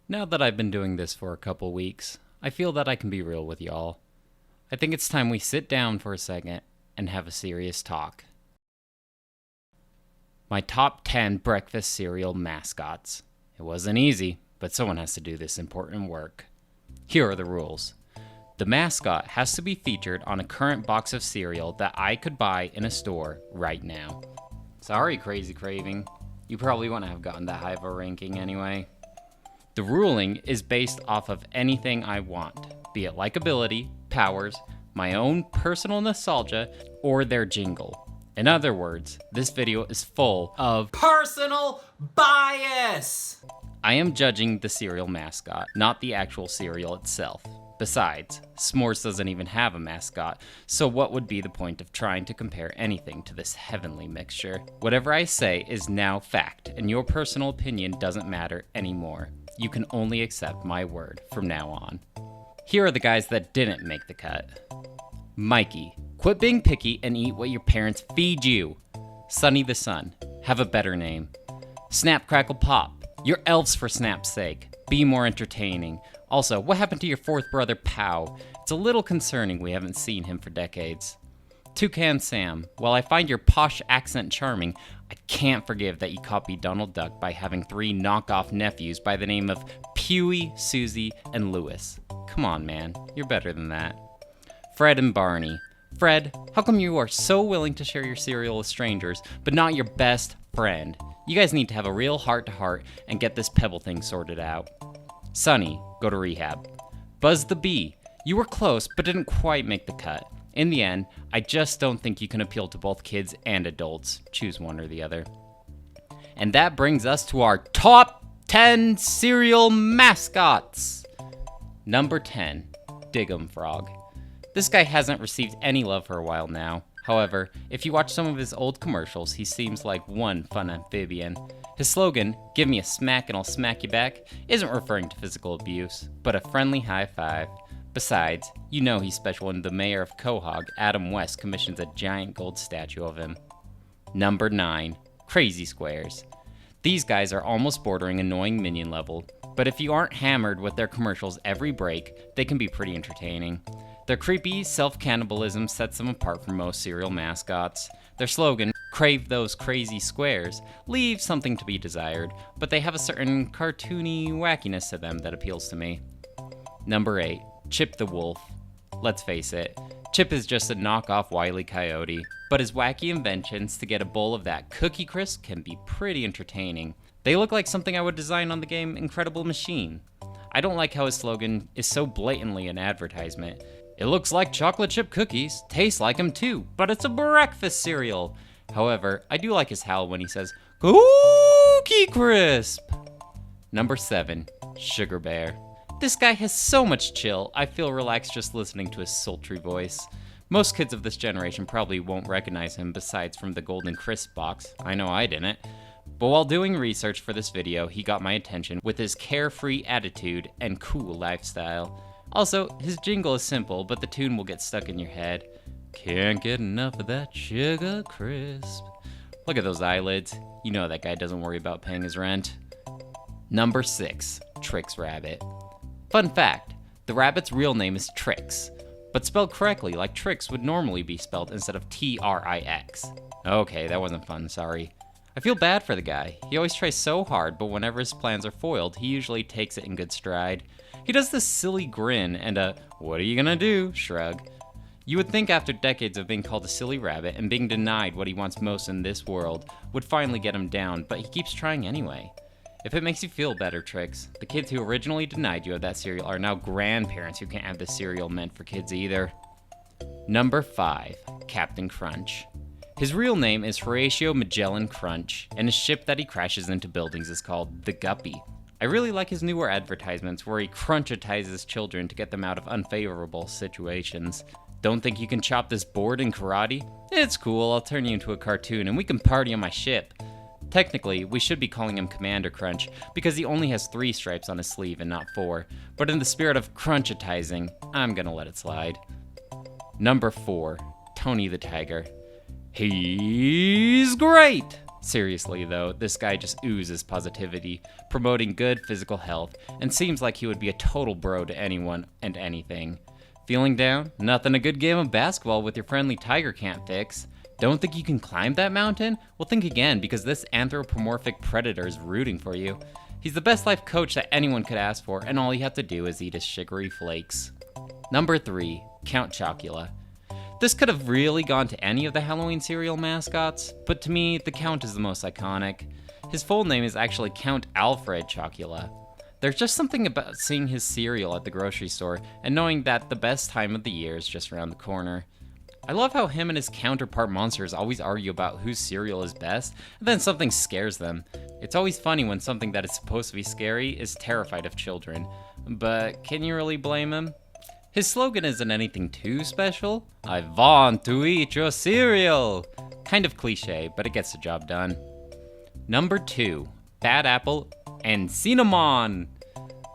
Now that I've been doing this for a couple weeks, I feel that I can be real with y'all. I think it's time we sit down for a second and have a serious talk. My top 10 breakfast cereal mascots. It wasn't easy, but someone has to do this important work. Here are the rules. The mascot has to be featured on a current box of cereal that I could buy in a store right now. Sorry, Crazy Craving. You probably wouldn't have gotten that high of a ranking anyway. The ruling is based off of anything I want, be it likability, powers, my own personal nostalgia, or their jingle. In other words, this video is full of personal bias! I am judging the cereal mascot, not the actual cereal itself. Besides, S'mores doesn't even have a mascot, so what would be the point of trying to compare anything to this heavenly mixture? Whatever I say is now fact, and your personal opinion doesn't matter anymore. You can only accept my word from now on. Here are the guys that didn't make the cut. Mikey, quit being picky and eat what your parents feed you. Sonny the Sun, have a better name. Snap Crackle Pop, you're elves for Snap's sake. Be more entertaining. Also, what happened to your fourth brother, Pow? It's a little concerning we haven't seen him for decades. Toucan Sam, while I find your posh accent charming, I can't forgive that you copied Donald Duck by having 3 knockoff nephews by the name of Pewee, Susie, and Louis. Come on, man, you're better than that. Fred and Barney. Fred, how come you are so willing to share your cereal with strangers, but not your best friend? You guys need to have a real heart-to-heart and get this Pebble thing sorted out. Sonny, go to rehab. Buzz the Bee, you were close but didn't quite make the cut. In the end, I just don't think you can appeal to both kids and adults. Choose one or the other. And that brings us to our top 10 cereal mascots. Number 10, Digem Frog. This guy hasn't received any love for a while now. However, if you watch some of his old commercials, he seems like one fun amphibian. His slogan, "Give me a smack and I'll smack you back," isn't referring to physical abuse, but a friendly high five. Besides, you know he's special when the mayor of Quahog, Adam West, commissions a giant gold statue of him. Number 9, Crazy Squares. These guys are almost bordering annoying minion level, but if you aren't hammered with their commercials every break, they can be pretty entertaining. Their creepy self-cannibalism sets them apart from most cereal mascots. Their slogan, "Crave those crazy squares," leaves something to be desired, but they have a certain cartoony wackiness to them that appeals to me. Number 8, Chip the Wolf. Let's face it, Chip is just a knockoff Wile E. Coyote, but his wacky inventions to get a bowl of that Cookie Crisp can be pretty entertaining. They look like something I would design on the game Incredible Machine. I don't like how his slogan is so blatantly an advertisement. It looks like chocolate chip cookies, tastes like 'em too, but it's a breakfast cereal. However, I do like his howl when he says, "Cookie Crisp." Number 7, Sugar Bear. This guy has so much chill, I feel relaxed just listening to his sultry voice. Most kids of this generation probably won't recognize him besides from the Golden Crisp box. I know I didn't. But while doing research for this video, he got my attention with his carefree attitude and cool lifestyle. Also, his jingle is simple, but the tune will get stuck in your head. Can't get enough of that Sugar Crisp. Look at those eyelids. You know that guy doesn't worry about paying his rent. Number 6, Trix Rabbit. Fun fact, the rabbit's real name is Trix, but spelled correctly like Trix would normally be spelled instead of Trix. Okay, that wasn't fun, sorry. I feel bad for the guy. He always tries so hard, but whenever his plans are foiled, he usually takes it in good stride. He does this silly grin and a "what are you gonna do" shrug. You would think after decades of being called a silly rabbit and being denied what he wants most in this world would finally get him down, but he keeps trying anyway. If it makes you feel better, Trix, the kids who originally denied you of that cereal are now grandparents who can't have the cereal meant for kids either. Number 5, Captain Crunch. His real name is Horatio Magellan Crunch, and his ship that he crashes into buildings is called the Guppy. I really like his newer advertisements where he crunchitizes children to get them out of unfavorable situations. Don't think you can chop this board in karate? It's cool, I'll turn you into a cartoon and we can party on my ship. Technically, we should be calling him Commander Crunch because he only has 3 stripes on his sleeve and not 4, but in the spirit of crunchitizing, I'm gonna let it slide. Number 4, Tony the Tiger. He's great! Seriously though, this guy just oozes positivity, promoting good physical health, and seems like he would be a total bro to anyone and anything. Feeling down? Nothing a good game of basketball with your friendly tiger can't fix. Don't think you can climb that mountain? Well, think again, because this anthropomorphic predator is rooting for you. He's the best life coach that anyone could ask for, and all you have to do is eat his sugary flakes. Number 3, Count Chocula. This could have really gone to any of the Halloween cereal mascots, but to me, the Count is the most iconic. His full name is actually Count Alfred Chocula. There's just something about seeing his cereal at the grocery store and knowing that the best time of the year is just around the corner. I love how him and his counterpart monsters always argue about whose cereal is best, and then something scares them. It's always funny when something that is supposed to be scary is terrified of children. But can you really blame him? His slogan isn't anything too special. I want to eat your cereal. Kind of cliche, but it gets the job done. Number 2, Bad Apple and Cinnamon.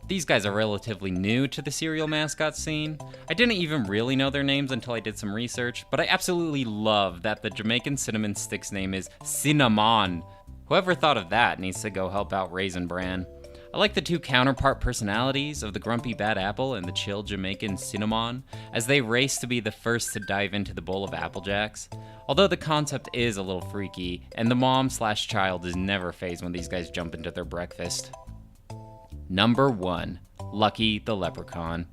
These guys are relatively new to the cereal mascot scene. I didn't even really know their names until I did some research, but I absolutely love that the Jamaican cinnamon stick's name is Cinnamon. Whoever thought of that needs to go help out Raisin Bran. I like the two counterpart personalities of the grumpy Bad Apple and the chill Jamaican Cinnamon as they race to be the first to dive into the bowl of Apple Jacks. Although the concept is a little freaky, and the mom/child is never fazed when these guys jump into their breakfast. Number 1, Lucky the Leprechaun.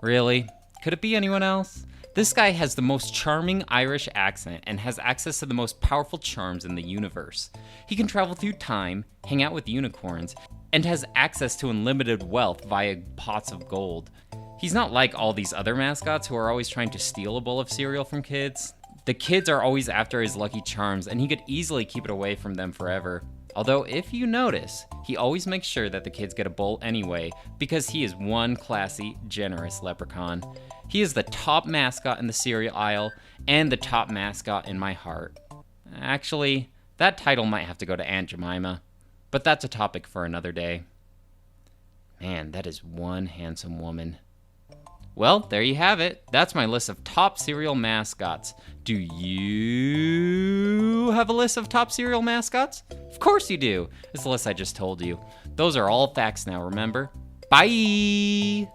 Really? Could it be anyone else? This guy has the most charming Irish accent and has access to the most powerful charms in the universe. He can travel through time, hang out with unicorns, and has access to unlimited wealth via pots of gold. He's not like all these other mascots who are always trying to steal a bowl of cereal from kids. The kids are always after his lucky charms, and he could easily keep it away from them forever. Although if you notice, he always makes sure that the kids get a bowl anyway, because he is one classy, generous leprechaun. He is the top mascot in the cereal aisle, and the top mascot in my heart. Actually, that title might have to go to Aunt Jemima, but that's a topic for another day. Man, that is one handsome woman. Well, there you have it. That's my list of top cereal mascots. Do you have a list of top cereal mascots? Of course you do. It's the list I just told you. Those are all facts now, remember? Bye!